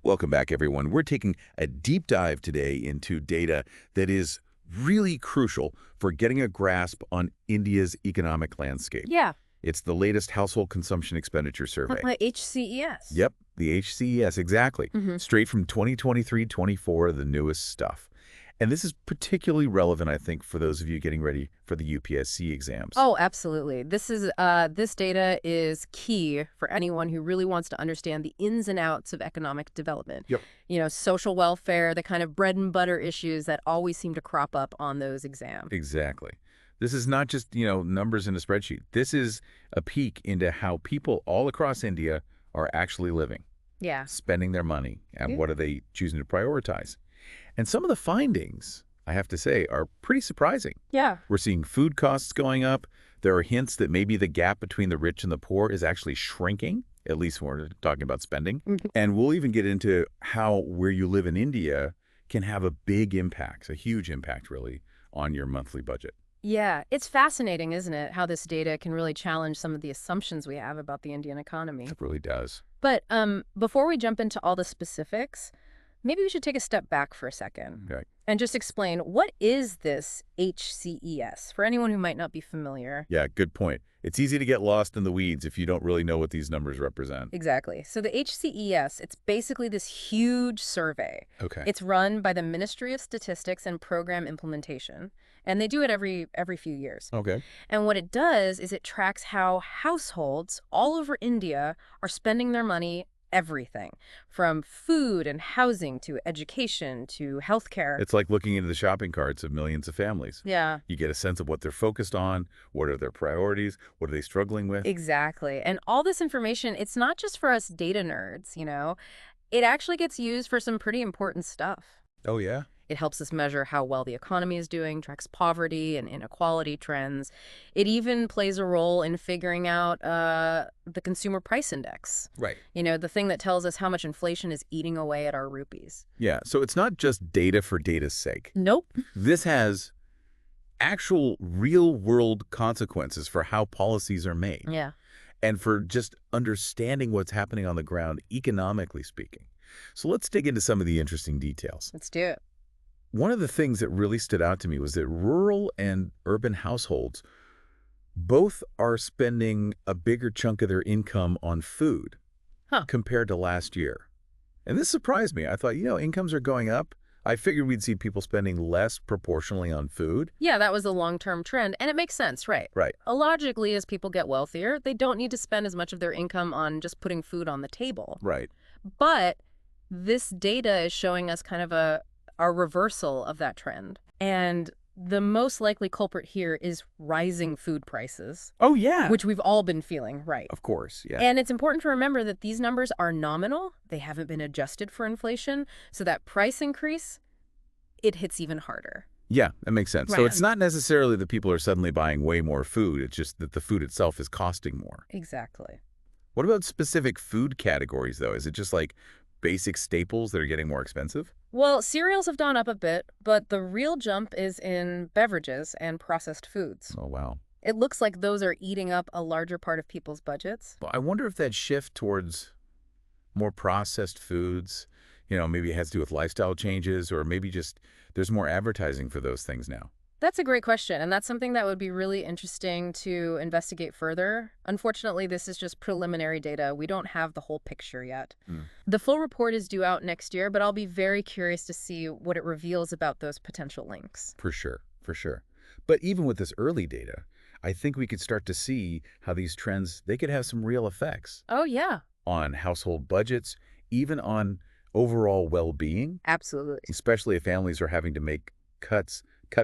Welcome back, everyone. We're taking a deep dive today into data that is really crucial for getting a grasp on India's economic landscape. Yeah, It's the latest household consumption expenditure survey. HCES. Yep, the HCES, exactly. hmm Straight from 2023-24, the newest stuff. And this is particularly relevant, I think, for those of you getting ready for the UPSC exams. Oh, absolutely. This data is key for anyone who really wants to understand the ins and outs of economic development. Yep. Social welfare, the kind of bread and butter issues that always seem to crop up on those exams. Exactly. This is not just, numbers in a spreadsheet. This is a peek into how people all across India are actually living, Yeah. spending their money, and Yeah. what are they choosing to prioritize. And some of the findings, I have to say, are pretty surprising. Yeah. We're seeing food costs going up. There are hints that maybe the gap between the rich and the poor is actually shrinking, at least when we're talking about spending. And we'll even get into how where you live in India can have a big impact, a huge impact, really, on your monthly budget. Yeah, it's fascinating, isn't it, how this data can really challenge some of the assumptions we have about the Indian economy. It really does. But before we jump into all the specifics, maybe we should take a step back for a second Okay. and just explain, what is this HCES for anyone who might not be familiar? Yeah, good point. It's easy to get lost in the weeds if you don't really know what these numbers represent. Exactly. So the HCES, it's basically this huge survey. Okay. It's run by the Ministry of Statistics and Program Implementation, and they do it every few years. Okay. And what it does is it tracks how households all over India are spending their money, everything from food and housing to education to healthcare. It's like looking into the shopping carts of millions of families. Yeah, You get a sense of what they're focused on, what are their priorities, what are they struggling with. exactly. And all this information, it's not just for us data nerds. It actually gets used for some pretty important stuff. Oh, yeah? It helps us measure how well the economy is doing, tracks poverty and inequality trends. It even plays a role in figuring out the consumer price index. Right. The thing that tells us how much inflation is eating away at our rupees. Yeah, so it's not just data for data's sake. Nope. This has actual real-world consequences for how policies are made Yeah. and for just understanding what's happening on the ground, economically speaking. So let's dig into some of the interesting details. Let's do it. One of the things that really stood out to me was that rural and urban households both are spending a bigger chunk of their income on food compared to last year. And this surprised me. I thought, incomes are going up. I figured we'd see people spending less proportionally on food. Yeah, that was a long-term trend, and it makes sense, right? Right. Logically, as people get wealthier, they don't need to spend as much of their income on just putting food on the table. Right. But this data is showing us kind of a reversal of that trend. And the most likely culprit here is rising food prices, Oh, yeah. which we've all been feeling, right? Of course, yeah. And it's important to remember that these numbers are nominal. They haven't been adjusted for inflation. So that price increase, it hits even harder. Yeah, that makes sense. So Right. it's not necessarily that people are suddenly buying way more food. It's just that the food itself is costing more. Exactly. What about specific food categories, though? Is it just like basic staples that are getting more expensive? Well, cereals have gone up a bit, but the real jump is in beverages and processed foods. Oh, wow. It looks like those are eating up a larger part of people's budgets. Well, I wonder if that shift towards more processed foods, maybe it has to do with lifestyle changes, or maybe just there's more advertising for those things now. That's a great question, and that's something that would be really interesting to investigate further. Unfortunately, this is just preliminary data. We don't have the whole picture yet. The full report is due out next year, but I'll be very curious to see what it reveals about those potential links. For sure, for sure. But even with this early data, I think we could start to see how these trends, they could have some real effects Oh, yeah, on household budgets, even on overall well-being, absolutely. especially if families are having to make cut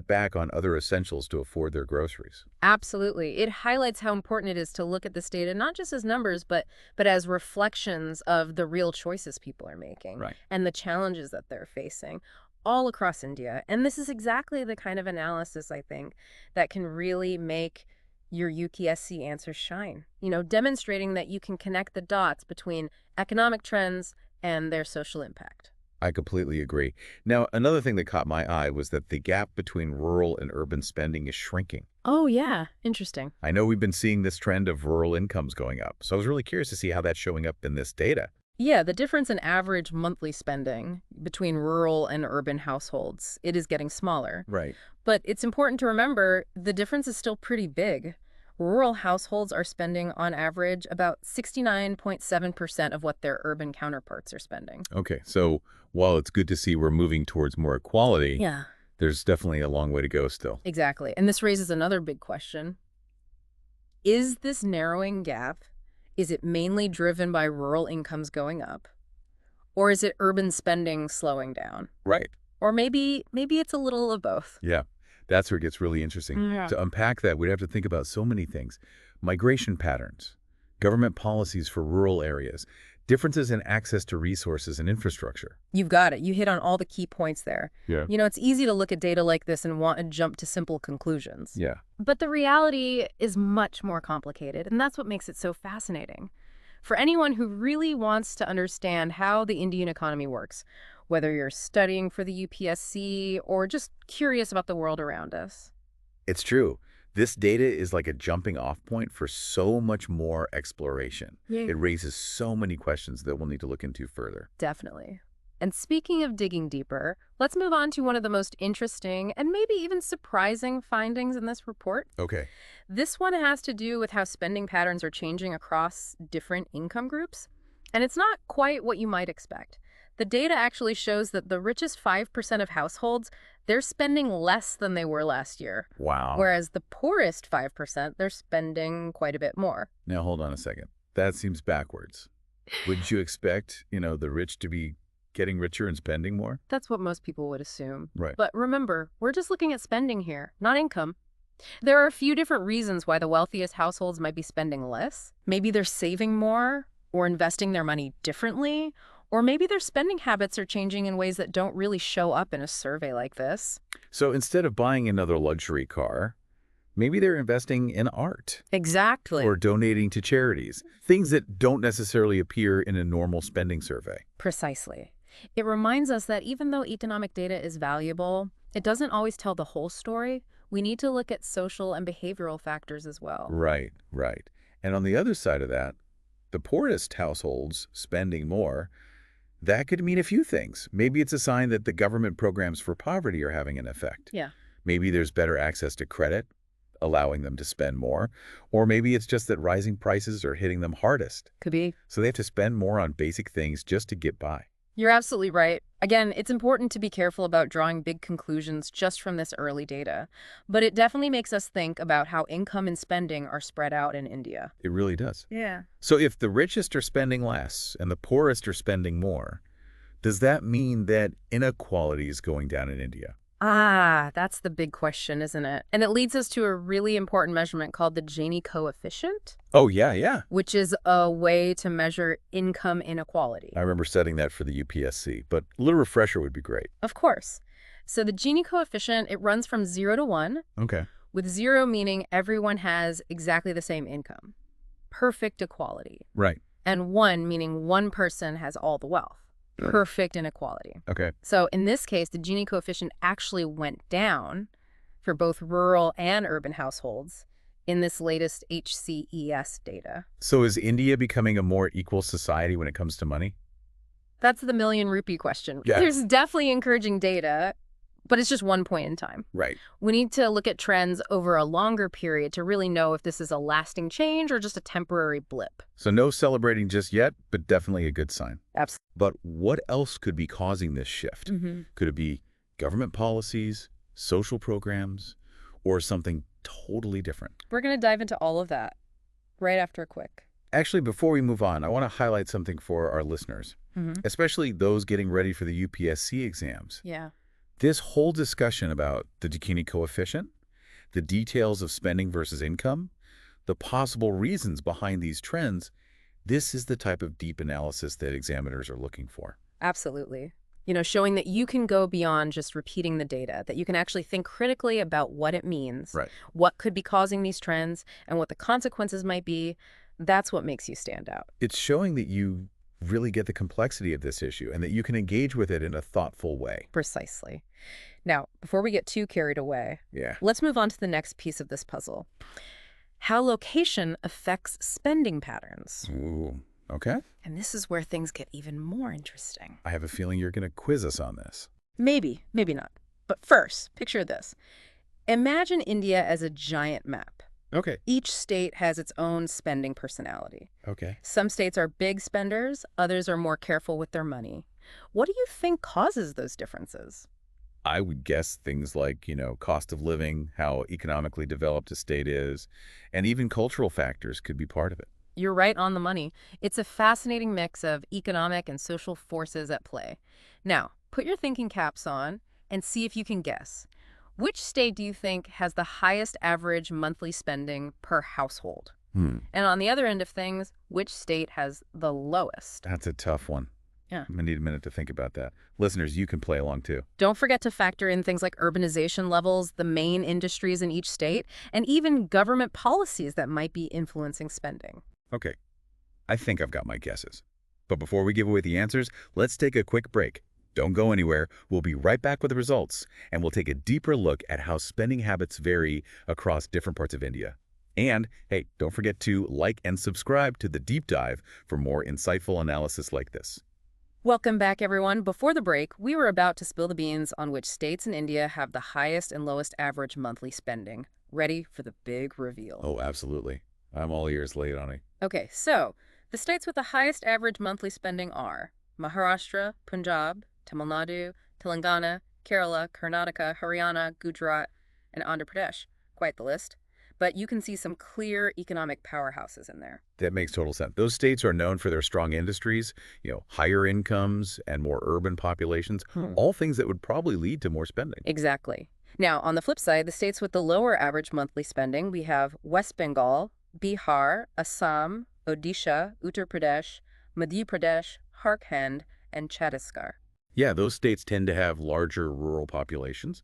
back on other essentials to afford their groceries. Absolutely. It highlights how important it is to look at this data, not just as numbers, but as reflections of the real choices people are making Right. and the challenges that they're facing all across India. And this is exactly the kind of analysis, I think, that can really make your UPSC answers shine. Demonstrating that you can connect the dots between economic trends and their social impact. I completely agree. Now, another thing that caught my eye was that the gap between rural and urban spending is shrinking. Oh, yeah. Interesting. I know we've been seeing this trend of rural incomes going up, so I was really curious to see how that's showing up in this data. Yeah, the difference in average monthly spending between rural and urban households, it is getting smaller. Right. But it's important to remember the difference is still pretty big. Rural households are spending on average about 69.7% of what their urban counterparts are spending. Okay, so while it's good to see we're moving towards more equality, Yeah, there's definitely a long way to go still. exactly. And this raises another big question. Is this narrowing gap, is it mainly driven by rural incomes going up? Or is it urban spending slowing down? Right. Or maybe it's a little of both. Yeah, that's where it gets really interesting. Yeah. To unpack that, we'd have to think about so many things. Migration patterns, government policies for rural areas, differences in access to resources and infrastructure. You've got it. You hit on all the key points there. Yeah. It's easy to look at data like this and want to jump to simple conclusions. Yeah. But the reality is much more complicated, and that's what makes it so fascinating. For anyone who really wants to understand how the Indian economy works, whether you're studying for the UPSC or just curious about the world around us. It's true. This data is like a jumping off point for so much more exploration. Yeah. It raises so many questions that we'll need to look into further. Definitely. And speaking of digging deeper, let's move on to one of the most interesting and maybe even surprising findings in this report. Okay. This one has to do with how spending patterns are changing across different income groups. And it's not quite what you might expect. The data actually shows that the richest 5% of households, they're spending less than they were last year. Wow. Whereas the poorest 5%, they're spending quite a bit more. Now, hold on a second. That seems backwards. Wouldn't you expect, the rich to be getting richer and spending more? That's what most people would assume. Right. But remember, we're just looking at spending here, not income. There are a few different reasons why the wealthiest households might be spending less. Maybe they're saving more or investing their money differently, or maybe their spending habits are changing in ways that don't really show up in a survey like this. So instead of buying another luxury car, maybe they're investing in art Exactly. or donating to charities, things that don't necessarily appear in a normal spending survey. Precisely. It reminds us that even though economic data is valuable, it doesn't always tell the whole story. We need to look at social and behavioral factors as well. Right, right. And on the other side of that, the poorest households spending more, that could mean a few things. Maybe it's a sign that the government programs for poverty are having an effect. Yeah. Maybe there's better access to credit, allowing them to spend more. Or maybe it's just that rising prices are hitting them hardest. Could be. So they have to spend more on basic things just to get by. You're absolutely right. Again, it's important to be careful about drawing big conclusions just from this early data, but it definitely makes us think about how income and spending are spread out in India. It really does. Yeah. So if the richest are spending less and the poorest are spending more, does that mean that inequality is going down in India? That's the big question, isn't it? And it leads us to a really important measurement called the Gini coefficient, Oh, yeah. which is a way to measure income inequality. I remember studying that for the UPSC, but a little refresher would be great. Of course. So the Gini coefficient, it runs from 0 to 1, Okay. with 0 meaning everyone has exactly the same income. Perfect equality. Right. And 1 meaning one person has all the wealth. Perfect inequality. Okay. So in this case, the Gini coefficient actually went down for both rural and urban households in this latest HCES data. So is India becoming a more equal society when it comes to money? That's the million rupee question. Yeah. There's definitely encouraging data, but it's just one point in time. Right. We need to look at trends over a longer period to really know if this is a lasting change or just a temporary blip. So no celebrating just yet, but definitely a good sign. Absolutely. But what else could be causing this shift? Could it be government policies, social programs, or something totally different? We're going to dive into all of that right after a quick. Actually, before we move on, I want to highlight something for our listeners, especially those getting ready for the UPSC exams. Yeah. This whole discussion about the Gini coefficient, the details of spending versus income, the possible reasons behind these trends, this is the type of deep analysis that examiners are looking for. Absolutely. Showing that you can go beyond just repeating the data, that you can actually think critically about what it means, Right. what could be causing these trends, and what the consequences might be. That's what makes you stand out. It's showing that you really get the complexity of this issue and that you can engage with it in a thoughtful way. Precisely. Now, before we get too carried away, Yeah. let's move on to the next piece of this puzzle. How location affects spending patterns. Ooh, Okay. And this is where things get even more interesting. I have a feeling you're going to quiz us on this. Maybe, maybe not. But first, picture this. Imagine India as a giant map. Okay. Each state has its own spending personality. Okay. Some states are big spenders, others are more careful with their money. What do you think causes those differences? I would guess things like, cost of living, how economically developed a state is, and even cultural factors could be part of it. You're right on the money. It's a fascinating mix of economic and social forces at play. Now, put your thinking caps on and see if you can guess. Which state do you think has the highest average monthly spending per household? Hmm. And on the other end of things, which state has the lowest? That's a tough one. Yeah. I'm going to need a minute to think about that. Listeners, you can play along too. Don't forget to factor in things like urbanization levels, the main industries in each state, and even government policies that might be influencing spending. Okay. I think I've got my guesses. But before we give away the answers, let's take a quick break. Don't go anywhere. We'll be right back with the results, and we'll take a deeper look at how spending habits vary across different parts of India. And, hey, don't forget to like and subscribe to The Deep Dive for more insightful analysis like this. Welcome back, everyone. Before the break, we were about to spill the beans on which states in India have the highest and lowest average monthly spending. Ready for the big reveal. Oh, absolutely. I'm all ears, late on it. Okay, so the states with the highest average monthly spending are Maharashtra, Punjab, Tamil Nadu, Telangana, Kerala, Karnataka, Haryana, Gujarat, and Andhra Pradesh. Quite the list. But you can see some clear economic powerhouses in there. That makes total sense. Those states are known for their strong industries, higher incomes and more urban populations, all things that would probably lead to more spending. Exactly. Now, on the flip side, the states with the lower average monthly spending, we have West Bengal, Bihar, Assam, Odisha, Uttar Pradesh, Madhya Pradesh, Jharkhand, and Chhattisgarh. Yeah, those states tend to have larger rural populations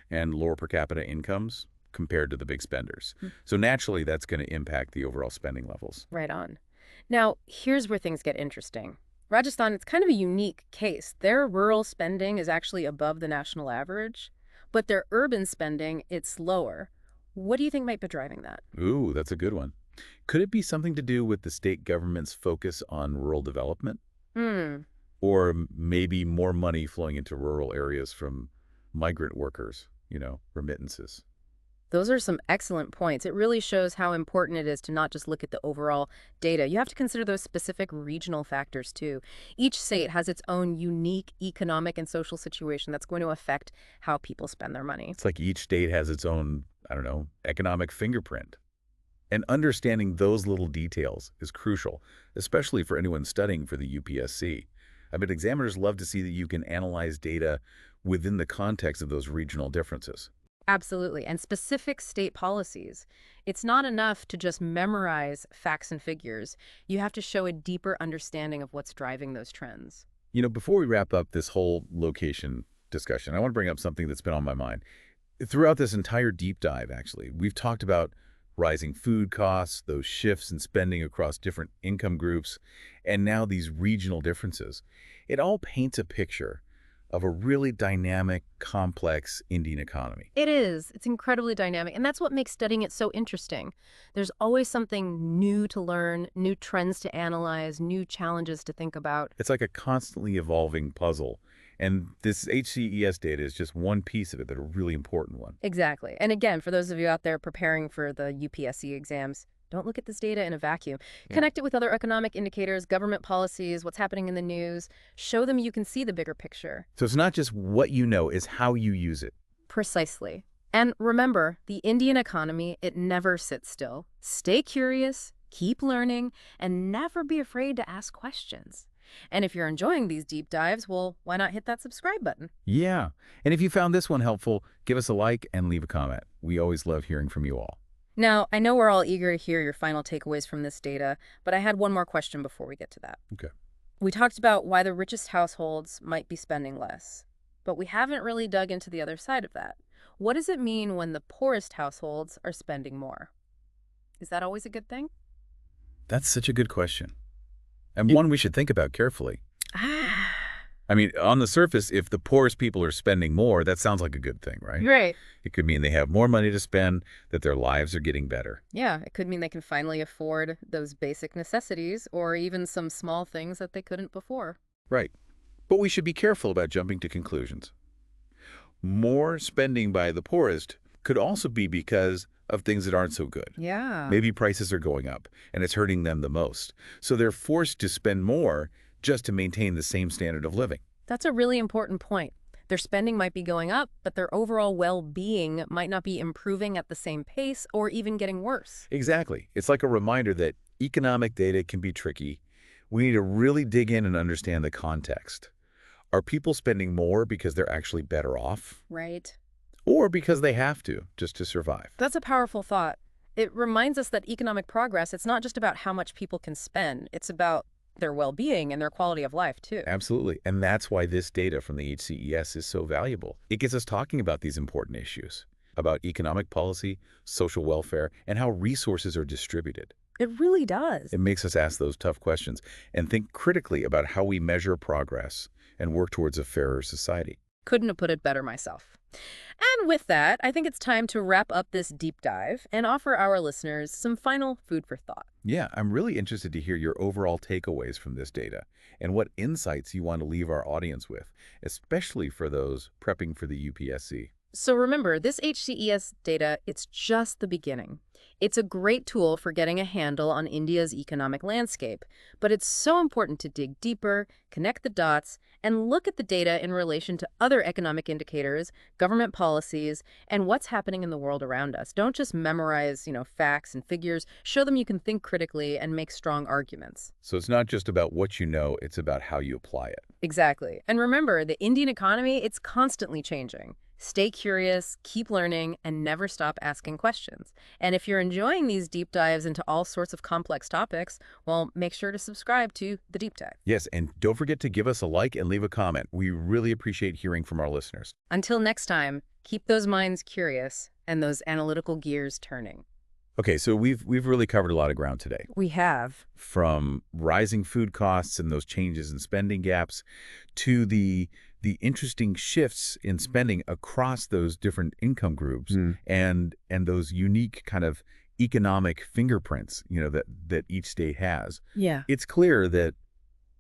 and lower per capita incomes compared to the big spenders. So naturally, that's going to impact the overall spending levels. Right on. Now, here's where things get interesting. Rajasthan, it's kind of a unique case. Their rural spending is actually above the national average, but their urban spending, it's lower. What do you think might be driving that? Ooh, that's a good one. Could it be something to do with the state government's focus on rural development? Or maybe more money flowing into rural areas from migrant workers, remittances? Those are some excellent points. It really shows how important it is to not just look at the overall data. You have to consider those specific regional factors too. Each state has its own unique economic and social situation that's going to affect how people spend their money. It's like each state has its own, economic fingerprint. And understanding those little details is crucial, especially for anyone studying for the UPSC. I mean, examiners love to see that you can analyze data within the context of those regional differences. Absolutely. And specific state policies. It's not enough to just memorize facts and figures. You have to show a deeper understanding of what's driving those trends. Before we wrap up this whole location discussion, I want to bring up something that's been on my mind. Throughout this entire deep dive, actually, we've talked about rising food costs, those shifts in spending across different income groups, and now these regional differences. It all paints a picture of a really dynamic, complex Indian economy. It is. It's incredibly dynamic, and that's what makes studying it so interesting. There's always something new to learn, new trends to analyze, new challenges to think about. It's like a constantly evolving puzzle, and this HCES data is just one piece of it, but a really important one. Exactly. And again, for those of you out there preparing for the UPSC exams, don't look at this data in a vacuum. Connect it with other economic indicators, government policies, what's happening in the news. Show them you can see the bigger picture. So it's not just what you know, it's how you use it. Precisely. And remember, the Indian economy, it never sits still. Stay curious, keep learning, and never be afraid to ask questions. And if you're enjoying these deep dives, well, why not hit that subscribe button? Yeah. And if you found this one helpful, give us a like and leave a comment. We always love hearing from you all. Now, I know we're all eager to hear your final takeaways from this data, but I had one more question before we get to that. Okay. We talked about why the richest households might be spending less, but we haven't really dug into the other side of that. What does it mean when the poorest households are spending more? Is that always a good thing? That's such a good question. And one we should think about carefully. I I mean, on the surface, if the poorest people are spending more, that sounds like a good thing, right? Right. It could mean they have more money to spend, that their lives are getting better. Yeah, it could mean they can finally afford those basic necessities or even some small things that they couldn't before. Right. But we should be careful about jumping to conclusions. More spending by the poorest could also be because of things that aren't so good. Yeah. Maybe prices are going up, and it's hurting them the most. So they're forced to spend more just to maintain the same standard of living. That's a really important point. Their spending might be going up, but their overall well-being might not be improving at the same pace or even getting worse. Exactly. It's like a reminder that economic data can be tricky. We need to really dig in and understand the context. Are people spending more because they're actually better off? Right. Or because they have to, just to survive? That's a powerful thought. It reminds us that economic progress, it's not just about how much people can spend. It's about their well-being and their quality of life, too. Absolutely. And that's why this data from the HCES is so valuable. It gets us talking about these important issues, about economic policy, social welfare, and how resources are distributed. It really does. It makes us ask those tough questions and think critically about how we measure progress and work towards a fairer society. Couldn't have put it better myself. And with that, I think it's time to wrap up this deep dive and offer our listeners some final food for thought. Yeah, I'm really interested to hear your overall takeaways from this data and what insights you want to leave our audience with, especially for those prepping for the UPSC. So remember, this HCES data, it's just the beginning. It's a great tool for getting a handle on India's economic landscape, but it's so important to dig deeper, connect the dots, and look at the data in relation to other economic indicators, government policies, and what's happening in the world around us. Don't just memorize, facts and figures. Show them you can think critically and make strong arguments. So it's not just about what you know, it's about how you apply it. Exactly. And remember, the Indian economy, it's constantly changing. Stay curious, keep learning, and never stop asking questions. And if you're enjoying these deep dives into all sorts of complex topics, well, make sure to subscribe to The Deep Dive. Yes, and don't forget to give us a like and leave a comment. We really appreciate hearing from our listeners. Until next time, keep those minds curious and those analytical gears turning. Okay, so we've really covered a lot of ground today. We have. From rising food costs and those changes in spending gaps to the interesting shifts in spending across those different income groups and those unique kind of economic fingerprints, that each state has. Yeah. It's clear that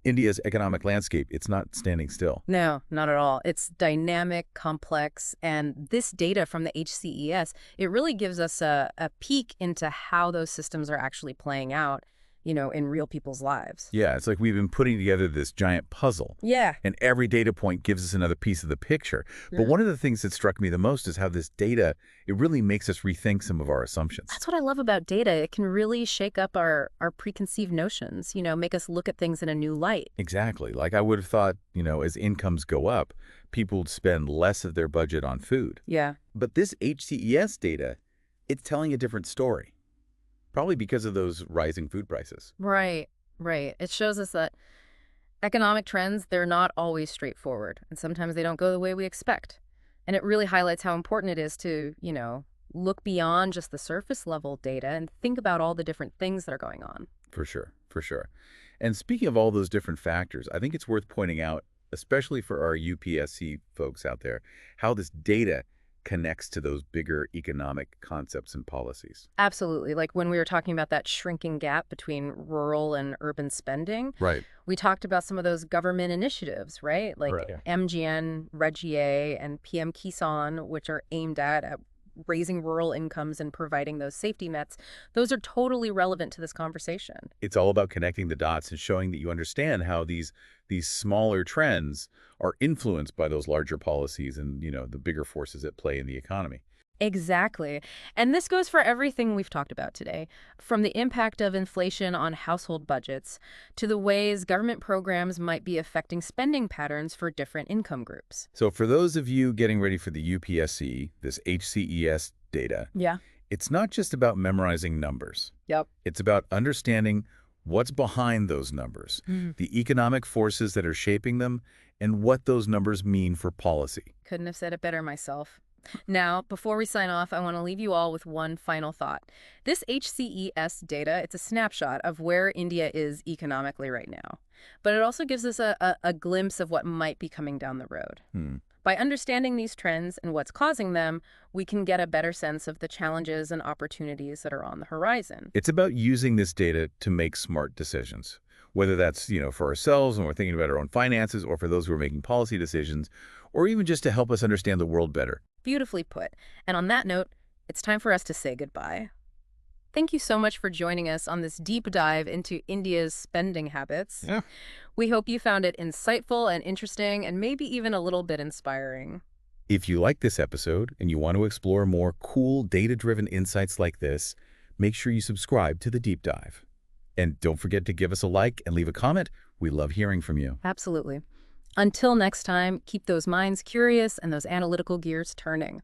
India's economic landscape, it's not standing still. No, not at all. It's dynamic, complex, and this data from the HCES, it really gives us a peek into how those systems are actually playing out, in real people's lives. Yeah, it's like we've been putting together this giant puzzle. Yeah. And every data point gives us another piece of the picture. But one of the things that struck me the most is how this data, it really makes us rethink some of our assumptions. That's what I love about data. It can really shake up our preconceived notions, make us look at things in a new light. Exactly. Like I would have thought, as incomes go up, people would spend less of their budget on food. Yeah. But this HCES data, it's telling a different story. Probably because of those rising food prices. Right, right. It shows us that economic trends, they're not always straightforward, and sometimes they don't go the way we expect. And it really highlights how important it is to, look beyond just the surface level data and think about all the different things that are going on. For sure, for sure. And speaking of all those different factors, I think it's worth pointing out, especially for our UPSC folks out there, how this data connects to those bigger economic concepts and policies. Absolutely. Like when we were talking about that shrinking gap between rural and urban spending, Right. we talked about some of those government initiatives, right? Like Right. MGN, REGIA, and PM Kisan, which are aimed at raising rural incomes and providing those safety nets. Those are totally relevant to this conversation. It's all about connecting the dots and showing that you understand how these smaller trends are influenced by those larger policies and, the bigger forces at play in the economy. Exactly. And this goes for everything we've talked about today, from the impact of inflation on household budgets to the ways government programs might be affecting spending patterns for different income groups. So for those of you getting ready for the UPSC, this HCES data, Yeah. it's not just about memorizing numbers. Yep. It's about understanding what's behind those numbers, the economic forces that are shaping them, and what those numbers mean for policy. Couldn't have said it better myself. Now, before we sign off, I want to leave you all with one final thought. This HCES data, it's a snapshot of where India is economically right now. But it also gives us a glimpse of what might be coming down the road. Hmm. By understanding these trends and what's causing them, we can get a better sense of the challenges and opportunities that are on the horizon. It's about using this data to make smart decisions, whether that's, for ourselves when we're thinking about our own finances or for those who are making policy decisions, or even just to help us understand the world better. Beautifully put. And on that note, it's time for us to say goodbye. Thank you so much for joining us on this deep dive into India's spending habits. Yeah. We hope you found it insightful and interesting and maybe even a little bit inspiring. If you like this episode and you want to explore more cool data-driven insights like this, make sure you subscribe to the deep dive. And don't forget to give us a like and leave a comment. We love hearing from you. Absolutely. Until next time, keep those minds curious and those analytical gears turning.